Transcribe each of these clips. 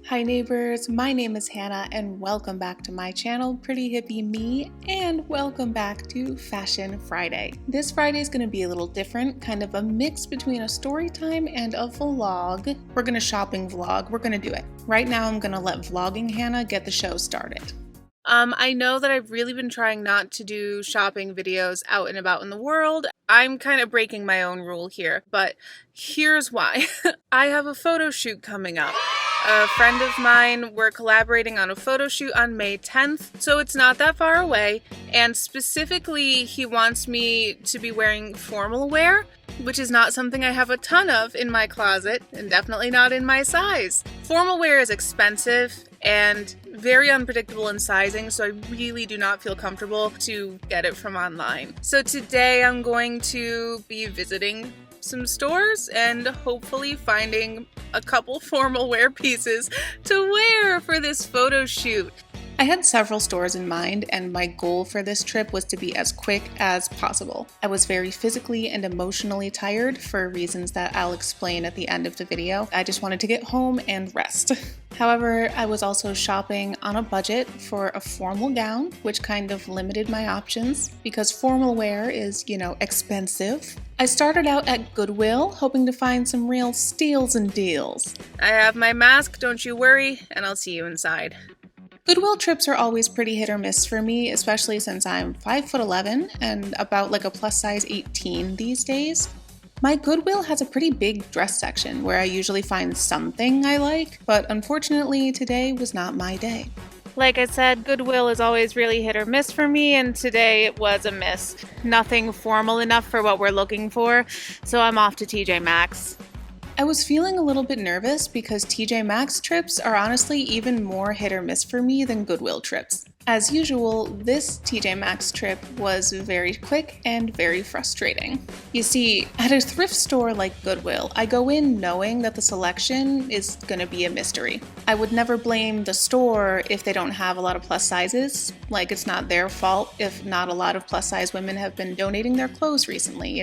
Hi neighbors, my name is Hannah and welcome back to my channel, Pretty Hippie Me, and welcome back to Fashion Friday. This Friday is going to be a little different, kind of a mix between a story time and a vlog. We're going to shopping vlog, we're going to do it. Right now I'm going to let vlogging Hannah get the show started. I know that I've really been trying not to do shopping videos out and about in the world. I'm kind of breaking my own rule here, but here's why. I have a photo shoot coming up. A friend of mine, we're collaborating on a photo shoot on May 10th, so it's not that far away, and specifically he wants me to be wearing formal wear, which is not something I have a ton of in my closet, and definitely not in my size. Formal wear is expensive and very unpredictable in sizing, so I really do not feel comfortable to get it from online. So today I'm going to be visiting some stores and hopefully finding a couple formal wear pieces to wear for this photo shoot. I had several stores in mind, and my goal for this trip was to be as quick as possible. I was very physically and emotionally tired for reasons that I'll explain at the end of the video. I just wanted to get home and rest. However, I was also shopping on a budget for a formal gown, which kind of limited my options because formal wear is, expensive. I started out at Goodwill, hoping to find some real steals and deals. I have my mask, don't you worry, and I'll see you inside. Goodwill trips are always pretty hit or miss for me, especially since I'm 5'11" and about like a plus size 18 these days. My Goodwill has a pretty big dress section where I usually find something I like, but unfortunately today was not my day. Like I said, Goodwill is always really hit or miss for me, and today it was a miss. Nothing formal enough for what we're looking for, so I'm off to TJ Maxx. I was feeling a little bit nervous because TJ Maxx trips are honestly even more hit or miss for me than Goodwill trips. As usual, this TJ Maxx trip was very quick and very frustrating. You see, at a thrift store like Goodwill, I go in knowing that the selection is going to be a mystery. I would never blame the store if they don't have a lot of plus sizes. Like, it's not their fault if not a lot of plus size women have been donating their clothes recently,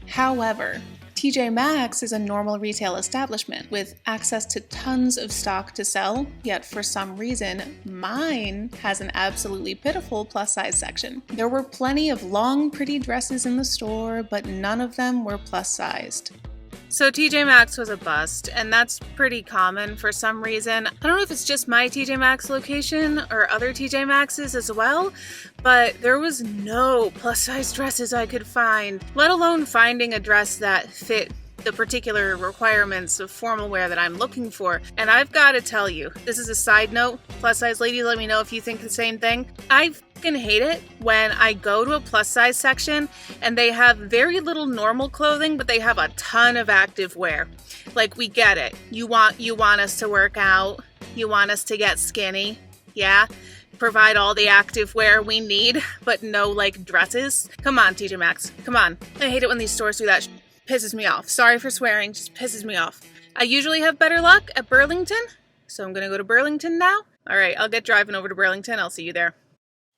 However, TJ Maxx is a normal retail establishment with access to tons of stock to sell, yet for some reason, mine has an absolutely pitiful plus size section. There were plenty of long, pretty dresses in the store, but none of them were plus sized. So TJ Maxx was a bust, and that's pretty common for some reason. I don't know if it's just my TJ Maxx location or other TJ Maxx's as well, but there was no plus size dresses I could find, let alone finding a dress that fit the particular requirements of formal wear that I'm looking for. And I've got to tell you, this is a side note, plus size ladies, let me know if you think the same thing. I fucking hate it when I go to a plus size section and they have very little normal clothing, but they have a ton of active wear. Like, we get it. You want us to work out. You want us to get skinny. Yeah. Provide all the active wear we need, but no dresses. Come on, TJ Maxx. Come on. I hate it when these stores do that. Pisses me off. Sorry for swearing, just pisses me off. I usually have better luck at Burlington, so I'm gonna go to Burlington now. All right, I'll get driving over to Burlington. I'll see you there.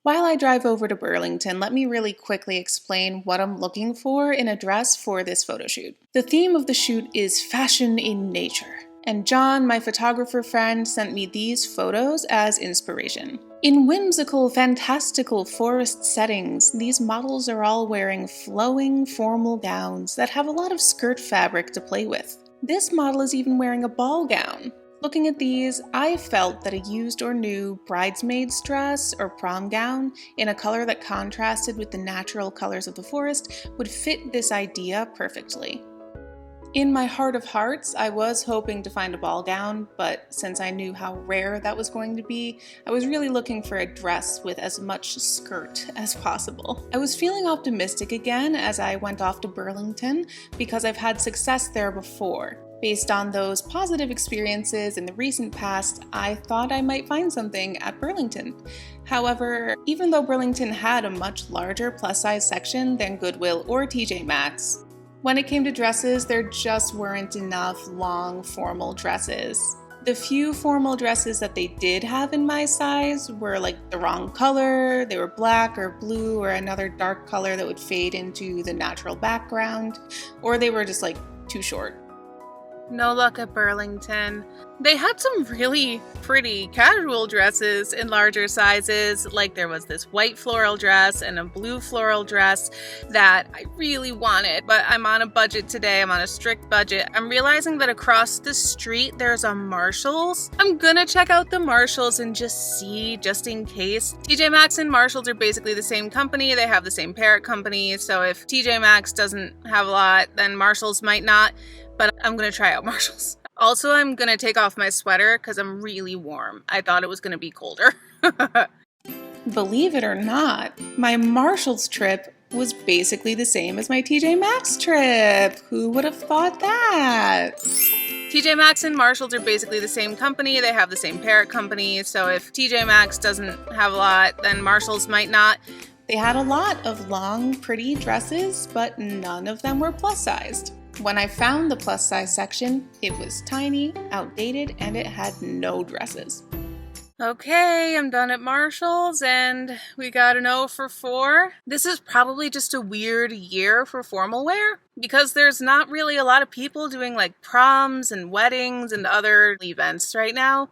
While I drive over to Burlington, let me really quickly explain what I'm looking for in a dress for this photo shoot. The theme of the shoot is fashion in nature, and John, my photographer friend, sent me these photos as inspiration. In whimsical, fantastical forest settings, these models are all wearing flowing, formal gowns that have a lot of skirt fabric to play with. This model is even wearing a ball gown. Looking at these, I felt that a used or new bridesmaid's dress or prom gown in a color that contrasted with the natural colors of the forest would fit this idea perfectly. In my heart of hearts, I was hoping to find a ball gown, but since I knew how rare that was going to be, I was really looking for a dress with as much skirt as possible. I was feeling optimistic again as I went off to Burlington because I've had success there before. Based on those positive experiences in the recent past, I thought I might find something at Burlington. However, even though Burlington had a much larger plus-size section than Goodwill or TJ Maxx, when it came to dresses, there just weren't enough long, formal dresses. The few formal dresses that they did have in my size were the wrong color, they were black or blue or another dark color that would fade into the natural background, or they were just too short. No luck at Burlington. They had some really pretty casual dresses in larger sizes, like there was this white floral dress and a blue floral dress that I really wanted, but I'm on a budget today. I'm on a strict budget. I'm realizing that across the street there's a Marshall's. I'm gonna check out the Marshall's and just see, just in case. TJ Maxx and Marshall's are basically the same company. They have the same parent company, so if TJ Maxx doesn't have a lot, then Marshall's might not, but I'm gonna try out Marshall's. Also, I'm gonna take off my sweater because I'm really warm. I thought it was gonna be colder. Believe it or not, my Marshall's trip was basically the same as my TJ Maxx trip. Who would have thought that? TJ Maxx and Marshall's are basically the same company. They have the same parent company, so if TJ Maxx doesn't have a lot, then Marshall's might not. They had a lot of long, pretty dresses, but none of them were plus-sized. When I found the plus-size section, it was tiny, outdated, and it had no dresses. Okay, I'm done at Marshall's, and we got an O for 4. This is probably just a weird year for formal wear, because there's not really a lot of people doing like proms and weddings and other events right now.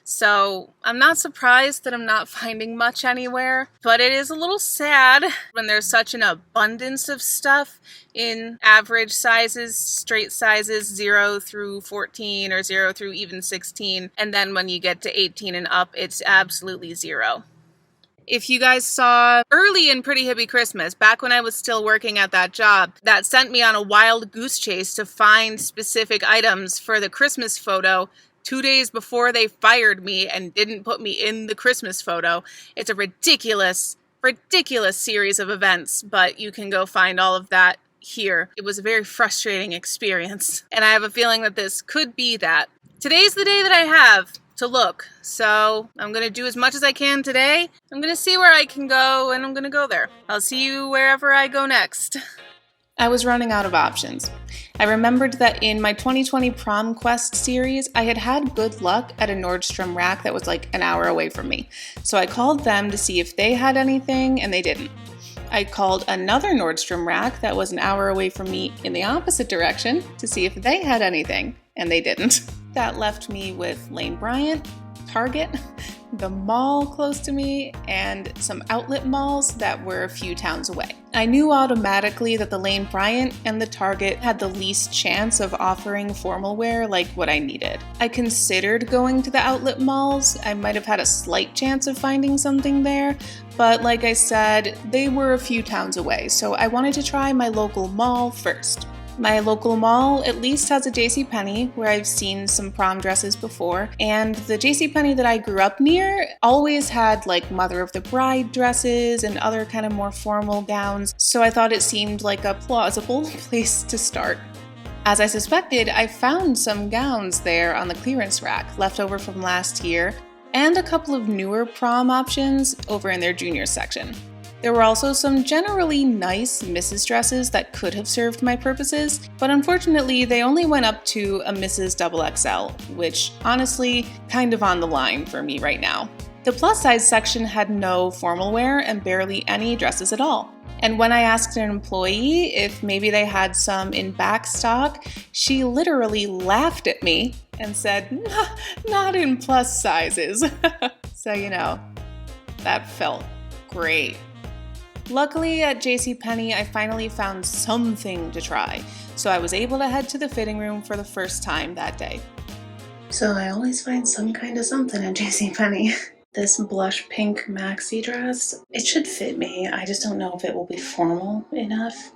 So I'm not surprised that I'm not finding much anywhere, but it is a little sad when there's such an abundance of stuff in average sizes, straight sizes, 0 through 14 or 0 through even 16. And then when you get to 18 and up, it's absolutely 0. If you guys saw early in Pretty Hippie Christmas, back when I was still working at that job, that sent me on a wild goose chase to find specific items for the Christmas photo 2 days before they fired me and didn't put me in the Christmas photo. It's a ridiculous series of events, but you can go find all of that here. It was a very frustrating experience, and I have a feeling that this could be that. Today's the day that I have to look, so I'm gonna do as much as I can today. I'm gonna see where I can go, and I'm gonna go there. I'll see you wherever I go next. I was running out of options. I remembered that in my 2020 Prom Quest series, I had had good luck at a Nordstrom rack that was like an hour away from me. So I called them to see if they had anything, and they didn't. I called another Nordstrom rack that was an hour away from me in the opposite direction to see if they had anything, and they didn't. That left me with Lane Bryant, Target, the mall close to me, and some outlet malls that were a few towns away. I knew automatically that the Lane Bryant and the Target had the least chance of offering formal wear like what I needed. I considered going to the outlet malls. I might have had a slight chance of finding something there, but like I said, they were a few towns away, so I wanted to try my local mall first. My local mall at least has a JCPenney where I've seen some prom dresses before, and the JCPenney that I grew up near always had like mother of the bride dresses and other kind of more formal gowns, so I thought it seemed like a plausible place to start. As I suspected, I found some gowns there on the clearance rack left over from last year, and a couple of newer prom options over in their junior section. There were also some generally nice Mrs. dresses that could have served my purposes, but unfortunately they only went up to a Mrs. XXL, which honestly kind of on the line for me right now. The plus size section had no formal wear and barely any dresses at all. And when I asked an employee if maybe they had some in back stock, she literally laughed at me and said, not in plus sizes. So you know, that felt great. Luckily at JCPenney, I finally found something to try, so I was able to head to the fitting room for the first time that day. So I always find some kind of something at JCPenney. This blush pink maxi dress, it should fit me. I just don't know if it will be formal enough.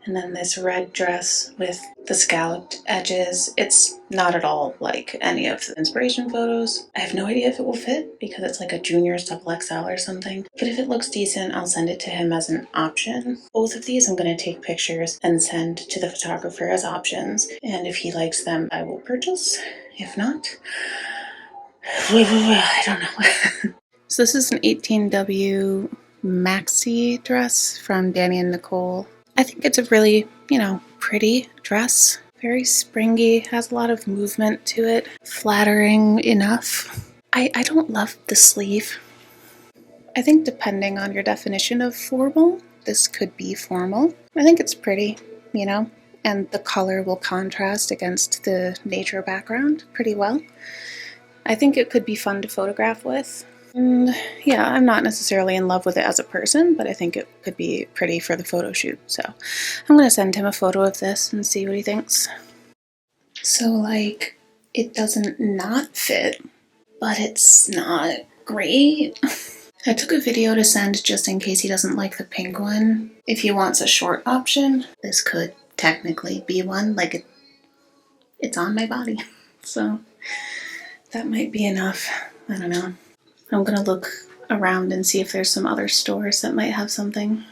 And then this red dress with the scalloped edges, it's not at all like any of the inspiration photos. I have no idea if it will fit because it's like a junior XXL or something. But if it looks decent, I'll send it to him as an option. Both of these I'm going to take pictures and send to the photographer as options. And if he likes them, I will purchase. If not, I don't know. So this is an 18W maxi dress from Danny and Nicole. I think it's a really, pretty dress. Very springy, has a lot of movement to it. Flattering enough. I don't love the sleeve. I think depending on your definition of formal, this could be formal. I think it's pretty, and the color will contrast against the nature background pretty well. I think it could be fun to photograph with. And yeah, I'm not necessarily in love with it as a person, but I think it could be pretty for the photo shoot. So I'm going to send him a photo of this and see what he thinks. So like, it doesn't not fit, but it's not great. I took a video to send just in case he doesn't like the pink one. If he wants a short option, this could technically be one. Like, it's on my body. So that might be enough. I don't know. I'm gonna look around and see if there's some other stores that might have something.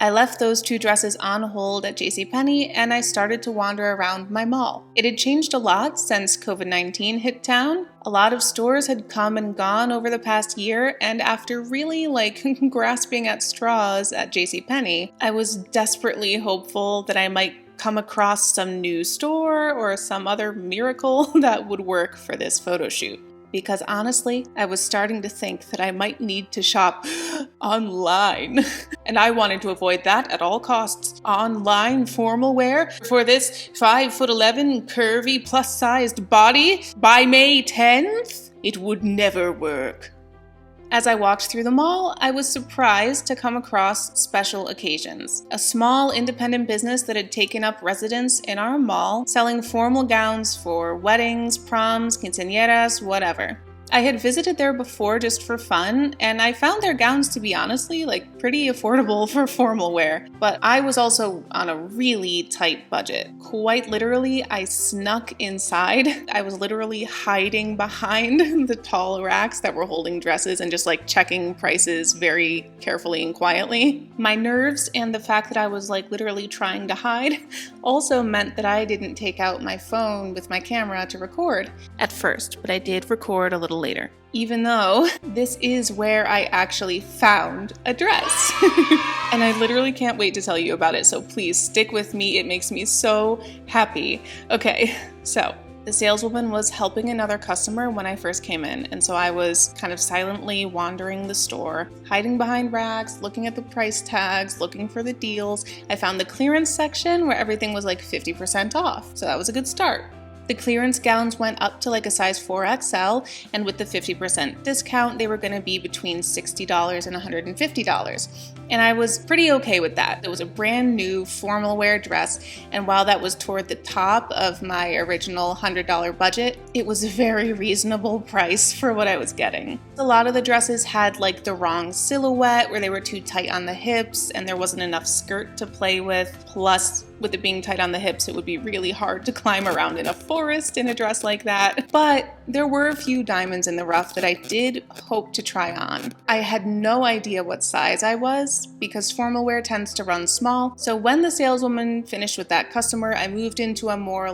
I left those two dresses on hold at JCPenney and I started to wander around my mall. It had changed a lot since COVID-19 hit town. A lot of stores had come and gone over the past year, and after really grasping at straws at JCPenney, I was desperately hopeful that I might come across some new store or some other miracle that would work for this photo shoot. Because honestly, I was starting to think that I might need to shop online. And I wanted to avoid that at all costs. Online formal wear for this 5'11" curvy plus-sized body by May 10th? It would never work. As I walked through the mall, I was surprised to come across Special Occasions, a small independent business that had taken up residence in our mall, selling formal gowns for weddings, proms, quinceañeras, whatever. I had visited there before just for fun, and I found their gowns to be honestly pretty affordable for formal wear, but I was also on a really tight budget. Quite literally, I snuck inside. I was literally hiding behind the tall racks that were holding dresses and just checking prices very carefully and quietly. My nerves and the fact that I was literally trying to hide also meant that I didn't take out my phone with my camera to record at first, but I did record a little later, even though this is where I actually found a dress. And I literally can't wait to tell you about it, so please stick with me. It makes me so happy. Okay, so the saleswoman was helping another customer when I first came in, and so I was kind of silently wandering the store, hiding behind racks, looking at the price tags, looking for the deals. I found the clearance section where everything was 50% off, so that was a good start. The clearance gowns went up to a size 4XL, and with the 50% discount, they were going to be between $60 and $150. And I was pretty okay with that. It was a brand new formal wear dress, and while that was toward the top of my original $100 budget, it was a very reasonable price for what I was getting. A lot of the dresses had the wrong silhouette, where they were too tight on the hips and there wasn't enough skirt to play with. Plus, with it being tight on the hips, it would be really hard to climb around in a forest in a dress like that. But there were a few diamonds in the rough that I did hope to try on. I had no idea what size I was because formal wear tends to run small. So when the saleswoman finished with that customer, I moved into a more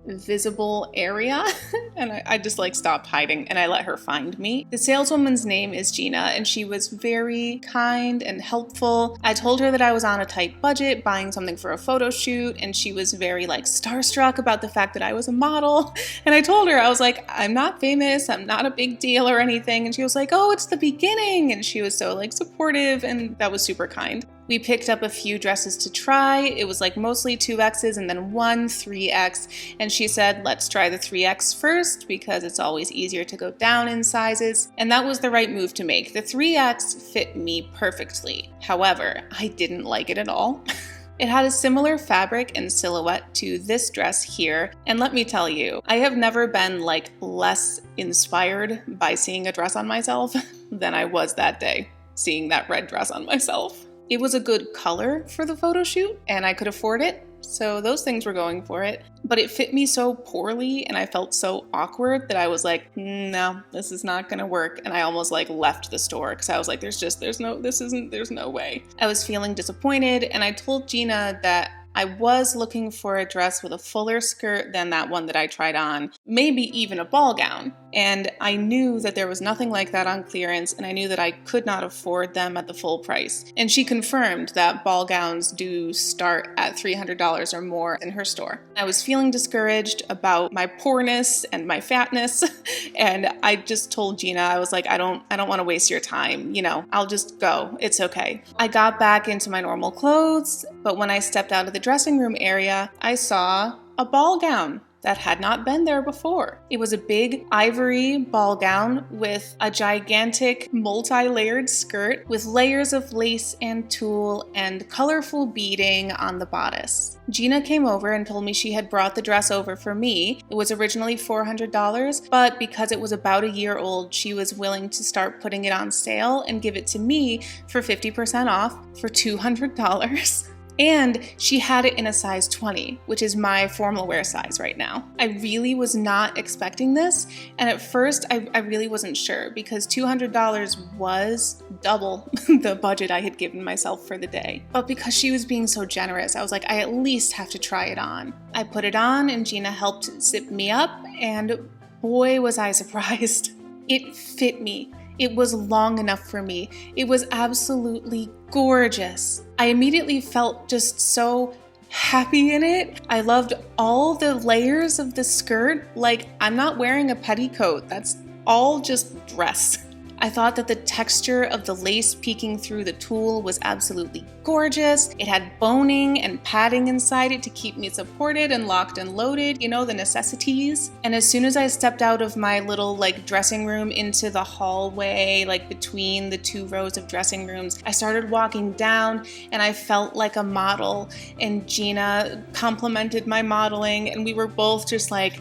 visible area and I just stopped hiding and I let her find me. The saleswoman's name is Gina and she was very kind and helpful. I told her that I was on a tight budget buying something for a photo shoot, and she was very starstruck about the fact that I was a model. And I told her, I was I'm not famous, I'm not a big deal or anything. And she was oh, it's the beginning. And she was so supportive, and that was super kind. We picked up a few dresses to try. It was mostly 2Xs and then one 3X. And she said, let's try the 3X first because it's always easier to go down in sizes. And that was the right move to make. The 3X fit me perfectly. However, I didn't like it at all. It had a similar fabric and silhouette to this dress here, and let me tell you, I have never been less inspired by seeing a dress on myself than I was that day, seeing that red dress on myself. It was a good color for the photo shoot, and I could afford it, so those things were going for it. But it fit me so poorly, and I felt so awkward that I was no, this is not gonna work. And I almost left the store because I was there's no way. I was feeling disappointed, and I told Gina that I was looking for a dress with a fuller skirt than that one that I tried on, maybe even a ball gown. And I knew that there was nothing like that on clearance, and I knew that I could not afford them at the full price. And she confirmed that ball gowns do start at $300 or more in her store. I was feeling discouraged about my poorness and my fatness, and I just told Gina, I was I don't want to waste your time. I'll just go. It's okay. I got back into my normal clothes, but when I stepped out of the dressing room area, I saw a ball gown that had not been there before. It was a big ivory ball gown with a gigantic multi-layered skirt with layers of lace and tulle and colorful beading on the bodice. Gina came over and told me she had brought the dress over for me. It was originally $400, but because it was about a year old, she was willing to start putting it on sale and give it to me for 50% off for $200. And she had it in a size 20, which is my formal wear size right now. I really was not expecting this, and at first I really wasn't sure because $200 was double the budget I had given myself for the day. But because she was being so generous, I was like, I at least have to try it on. I put it on and Gina helped zip me up, and boy was I surprised. It fit me. It was long enough for me. It was absolutely gorgeous. I immediately felt just so happy in it. I loved all the layers of the skirt. Like, I'm not wearing a petticoat. That's all just dress. I thought that the texture of the lace peeking through the tulle was absolutely gorgeous. It had boning and padding inside it to keep me supported and locked and loaded, you know, the necessities. And as soon as I stepped out of my little dressing room into the hallway, between the two rows of dressing rooms, I started walking down and I felt like a model, and Gina complimented my modeling and we were both just like,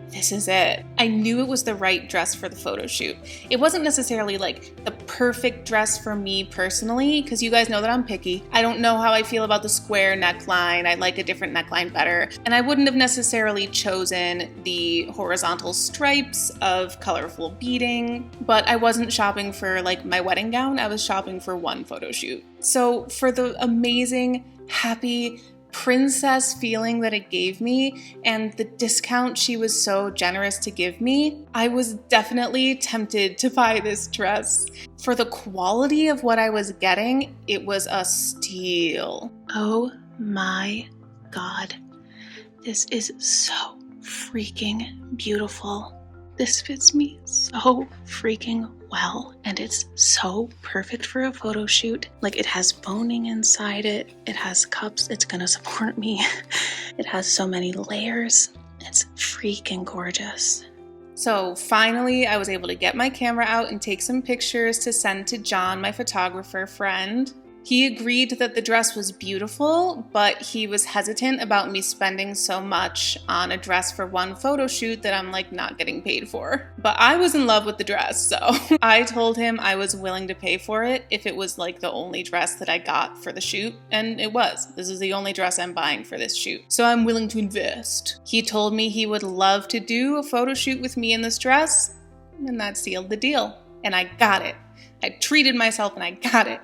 this is it. I knew it was the right dress for the photo shoot. It wasn't necessarily the perfect dress for me personally, because you guys know that I'm picky. I don't know how I feel about the square neckline. I like a different neckline better. And I wouldn't have necessarily chosen the horizontal stripes of colorful beading, but I wasn't shopping for my wedding gown. I was shopping for one photo shoot. So for the amazing, happy, princess feeling that it gave me and the discount she was so generous to give me, I was definitely tempted to buy this dress. For the quality of what I was getting, it was a steal. Oh my God. This is so freaking beautiful. This fits me so freaking well, and it's so perfect for a photo shoot. It has boning inside it, it has cups, it's gonna support me. It has so many layers. It's freaking gorgeous. So finally, I was able to get my camera out and take some pictures to send to John, my photographer friend. He agreed that the dress was beautiful, but he was hesitant about me spending so much on a dress for one photo shoot that I'm not getting paid for. But I was in love with the dress, so I told him I was willing to pay for it if it was the only dress that I got for the shoot, and it was. This is the only dress I'm buying for this shoot, so I'm willing to invest. He told me he would love to do a photo shoot with me in this dress, and that sealed the deal. And I got it. I treated myself and I got it.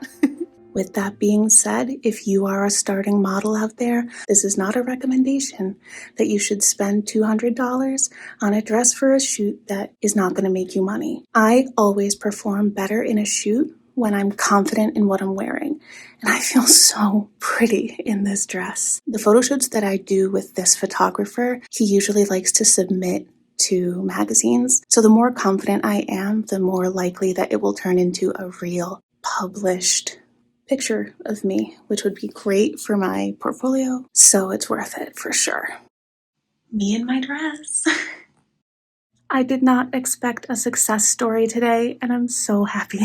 With that being said, if you are a starting model out there, this is not a recommendation that you should spend $200 on a dress for a shoot that is not going to make you money. I always perform better in a shoot when I'm confident in what I'm wearing, and I feel so pretty in this dress. The photo shoots that I do with this photographer, he usually likes to submit to magazines, so the more confident I am, the more likely that it will turn into a real published picture of me, which would be great for my portfolio, so it's worth it for sure. Me and my dress. I did not expect a success story today, and I'm so happy.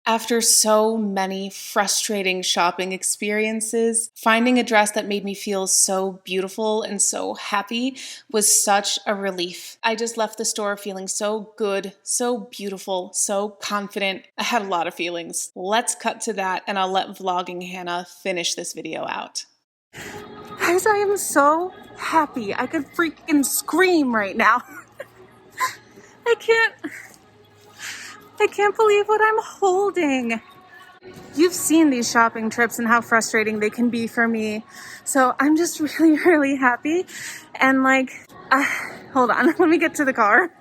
After so many frustrating shopping experiences, finding a dress that made me feel so beautiful and so happy was such a relief. I just left the store feeling so good, so beautiful, so confident. I had a lot of feelings. Let's cut to that, and I'll let vlogging Hannah finish this video out. Guys, I am so happy. I could freaking scream right now. I can't believe what I'm holding. You've seen these shopping trips and how frustrating they can be for me. So I'm just really, really happy. And hold on, let me get to the car.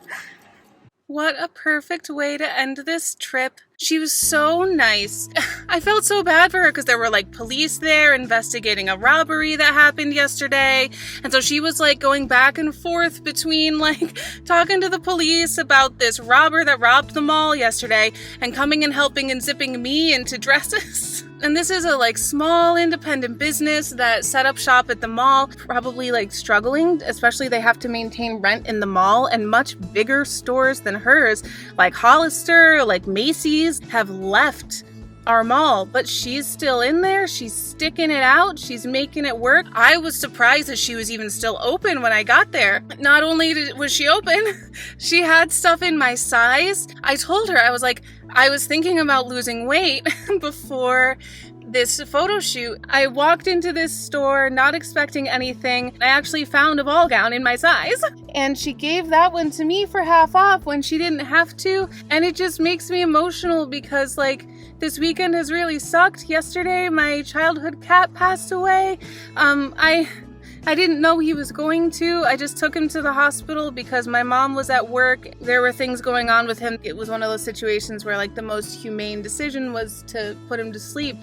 What a perfect way to end this trip. She was so nice. I felt so bad for her because there were police there investigating a robbery that happened yesterday. And so she was going back and forth between talking to the police about this robber that robbed the mall yesterday and coming and helping and zipping me into dresses. And this is a like small independent business that set up shop at the mall, probably like struggling, especially they have to maintain rent in the mall, and much bigger stores than hers, like Hollister, like Macy's, have left our mall, but she's still in there. She's sticking it out. She's making it work. I was surprised that she was even still open when I got there. Not only was she open, she had stuff in my size. I told her, I was like, I was thinking about losing weight before this photo shoot. I walked into this store not expecting anything. I actually found a ball gown in my size, and she gave that one to me for half off when she didn't have to. And it just makes me emotional because like this weekend has really sucked. Yesterday my childhood cat passed away. I didn't know he was going to. I just took him to the hospital because my mom was at work. There were things going on with him. It was one of those situations where like the most humane decision was to put him to sleep.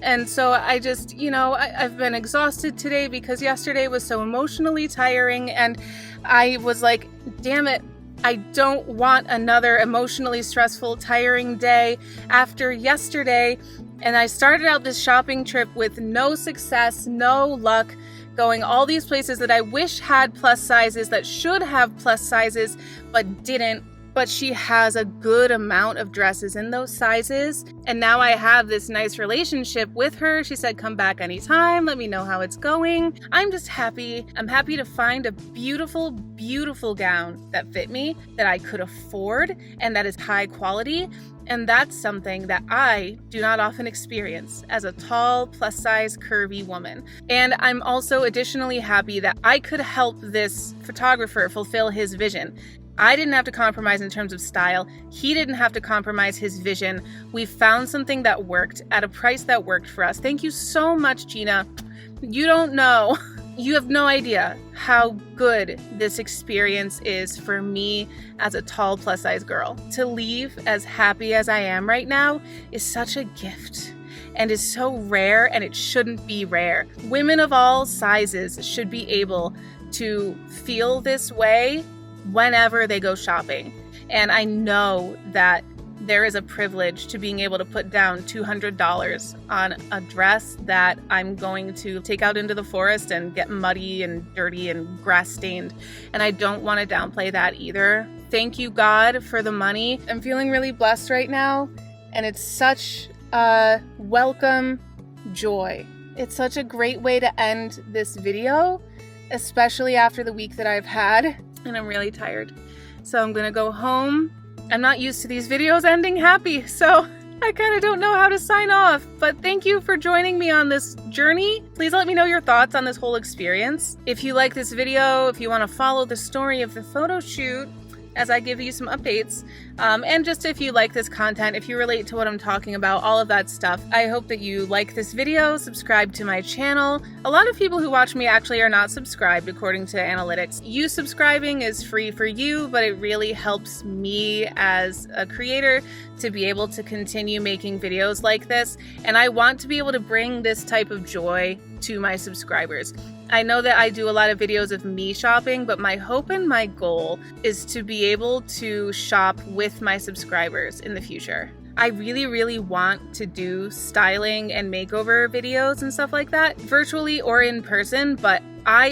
And so I just, I've been exhausted today because yesterday was so emotionally tiring, and I was like, damn it, I don't want another emotionally stressful, tiring day after yesterday. And I started out this shopping trip with no success, no luck, going all these places that I wish had plus sizes, that should have plus sizes, but didn't. But she has a good amount of dresses in those sizes. And now I have this nice relationship with her. She said, come back anytime. Let me know how it's going. I'm just happy. I'm happy to find a beautiful, beautiful gown that fit me, that I could afford, and that is high quality. And that's something that I do not often experience as a tall, plus size, curvy woman. And I'm also additionally happy that I could help this photographer fulfill his vision. I didn't have to compromise in terms of style. He didn't have to compromise his vision. We found something that worked at a price that worked for us. Thank you so much, Gina. You don't know. You have no idea how good this experience is for me as a tall plus size girl. To leave as happy as I am right now is such a gift and is so rare, and it shouldn't be rare. Women of all sizes should be able to feel this way whenever they go shopping. And I know that there is a privilege to being able to put down $200 on a dress that I'm going to take out into the forest and get muddy and dirty and grass stained. And I don't want to downplay that either. Thank you, God, for the money. I'm feeling really blessed right now, and it's such a welcome joy. It's such a great way to end this video, especially after the week that I've had. And I'm really tired. So I'm gonna go home. I'm not used to these videos ending happy, so I kind of don't know how to sign off. But thank you for joining me on this journey. Please let me know your thoughts on this whole experience. If you like this video, if you want to follow the story of the photo shoot as I give you some updates, and just if you like this content, if you relate to what I'm talking about, all of that stuff, I hope that you like this video, subscribe to my channel. A lot of people who watch me actually are not subscribed according to analytics. You subscribing is free for you, but it really helps me as a creator to be able to continue making videos like this. And I want to be able to bring this type of joy to my subscribers. I know that I do a lot of videos of me shopping, but my hope and my goal is to be able to shop with my subscribers in the future. I really, really want to do styling and makeover videos and stuff like that, virtually or in person, but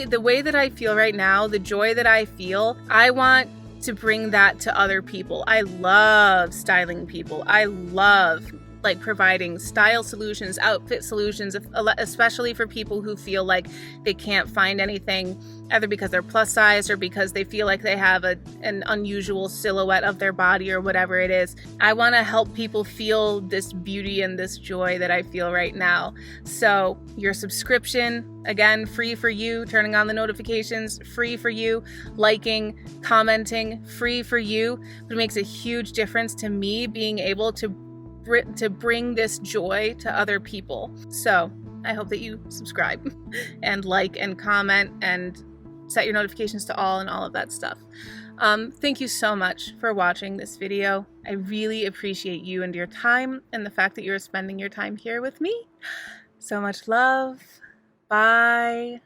the way that I feel right now, the joy that I feel, I want to bring that to other people. I love styling people. I love like providing style solutions, outfit solutions, especially for people who feel like they can't find anything, either because they're plus size or because they feel like they have an unusual silhouette of their body or whatever it is. I want to help people feel this beauty and this joy that I feel right now. So your subscription, again, free for you, turning on the notifications, free for you, liking, commenting, free for you. It makes a huge difference to me being able to bring this joy to other people. So I hope that you subscribe and like and comment and set your notifications to all and all of that stuff. Thank you so much for watching this video. I really appreciate you and your time and the fact that you're spending your time here with me. So much love. Bye.